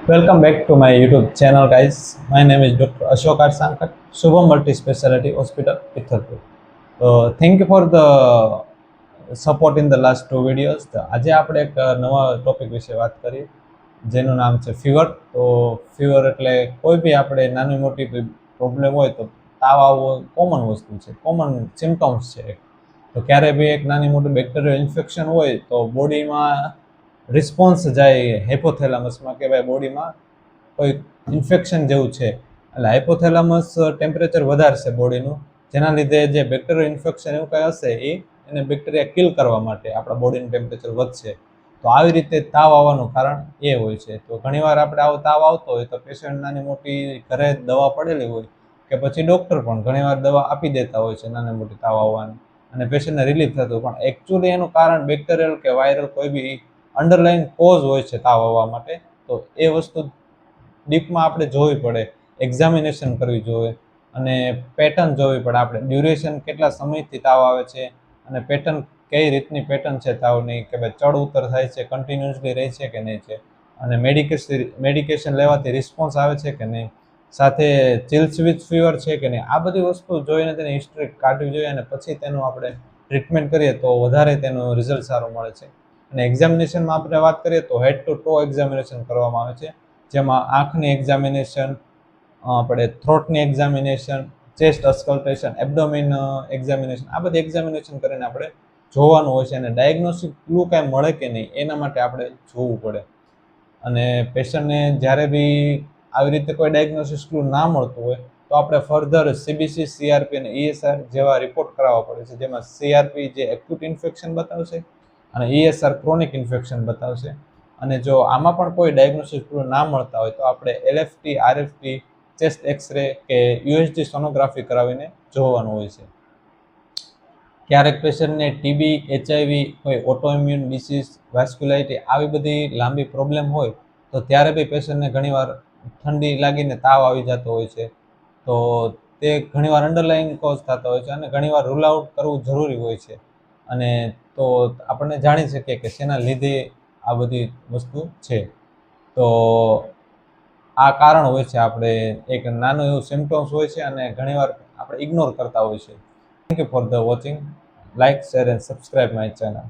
Welcome back to my YouTube channel, guys. My name is Dr. Ashok R. Sankar, Shubham Multi Speciality Hospital, Pitharpur. Thank you for the support in the last two videos. આજે આપણે એક નવા topic વિશે વાત કરીએ જેનું નામ છે ફીવર. તો ફીવર એટલે કોઈ બી આપણે નાની મોટી પ્રોબ્લેમ હોય તો તાવ આવવો કોમન વસ્તુ છે, કોમન સિમ્ટમ્સ છે. તો ક્યારે બી એક નાની મોટી બેક્ટેરિયલ ઇન્ફેક્શન હોય તો બોડીમાં રિસ્પોન્સ જાય હાઇપોથેલામસમાં કે ભાઈ બોડીમાં કોઈ ઇન્ફેક્શન જેવું છે, એટલે હાઇપોથેલામસ ટેમ્પરેચર વધારશે બોડીનું, જેના લીધે જે બેક્ટેરિયલ ઇન્ફેક્શન એવું કંઈ હશે એને બેક્ટેરિયા કિલ કરવા માટે આપણા બોડીનું ટેમ્પરેચર વધશે. તો આવી રીતે તાવ આવવાનું કારણ એ હોય છે. તો ઘણીવાર આપણે આવો તાવ આવતો હોય તો પેશન્ટ નાની મોટી ઘરે દવા પડેલી હોય કે પછી ડૉક્ટર પણ ઘણીવાર દવા આપી દેતા હોય છે નાની મોટી તાવ આવવાની, અને પેશન્ટને રિલીફ થતું, પણ એકચ્યુઅલી એનું કારણ બેક્ટેરિયલ કે વાયરલ કોઈ બી અંડરલાઈન કોઝ હોય છે તાવ આવવા માટે. તો એ વસ્તુ ડીપમાં આપણે જોવી પડે, એક્ઝામિનેશન કરવી જોઈએ અને પેટર્ન જોવી પડે. આપણે ડ્યુરેશન કેટલા સમયથી તાવ આવે છે અને પેટર્ન કઈ રીતની પેટર્ન છે તાવની, કે ભાઈ ચડ ઉતર થાય છે, કન્ટિન્યુઅસલી રહે છે કે નહીં છે, અને મેડિકેશન લેવાથી રિસ્પોન્સ આવે છે કે નહીં, સાથે ચિલ્સ વિથ ફીવર છે કે નહીં. આ બધી વસ્તુ જોઈને તેની હિસ્ટ્રી કાઢવી જોઈએ અને પછી તેનું આપણે ટ્રીટમેન્ટ કરીએ તો વધારે તેનું રિઝલ્ટ સારું મળે છે. અને એક્ઝામિનેશનમાં આપણે વાત કરીએ તો હેડ ટુ ટો એક્ઝામિનેશન કરવામાં આવે છે, જેમાં આંખની એક્ઝામિનેશન, આપણે થ્રોટની એક્ઝામિનેશન, ચેસ્ટ અસ્કલ્ટેશન, એબ્ડોમિન એક્ઝામિનેશન, આ બધી એક્ઝામિનેશન કરીને આપણે જોવાનું હોય છે. અને ડાયગ્નોસ્ટિક ક્લુ કાંઈ મળે કે નહીં એના માટે આપણે જોવું પડે. અને પેશન્ટને જ્યારે બી આવી રીતે કોઈ ડાયગ્નોસિસ ક્લુ ના મળતું હોય તો આપણે ફર્ધર સીબીસી, સીઆરપી અને ઈએસઆર જેવા રિપોર્ટ કરાવવા પડે છે, જેમાં સીઆરપી જે એક્યુટ ઇન્ફેક્શન બતાવશે અને ઈએસઆર ક્રોનિક ઇન્ફેક્શન બતાવશે. અને જો આમાં પણ કોઈ ડાયગ્નોસિસ ક્લુ ના મળતા હોય તો આપણે એલએફટી, આરએફટી, ચેસ્ટ એક્સરે કે યુએસજી સોનોગ્રાફી કરાવીને જોવાનું હોય છે. ક્યારેક પેશન્ટને ટીબી, એચઆઈવી, કોઈ ઓટોઇમ્યુન ડિસીઝ, વાસ્ક્યુલાઇટી આવી બધી લાંબી પ્રોબ્લેમ હોય તો ત્યારે બી પેશન્ટને ઘણીવાર ઠંડી લાગીને તાવ આવી જતો હોય છે. તો તે ઘણીવાર અંડરલાઇન કોઝ થતા હોય છે અને ઘણીવાર રૂલ આઉટ કરવું જરૂરી હોય છે. અને તો આપણને જાણી શકીએ કે શેના લીધે આ બધી વસ્તુ છે. તો આ કારણ હોય છે, આપણે એક નાનું એવું સિમ્ટમ્સ હોય છે અને ઘણીવાર આપણે ઇગ્નોર કરતા હોય છે. Thank you for the watching. Like, share and subscribe my channel.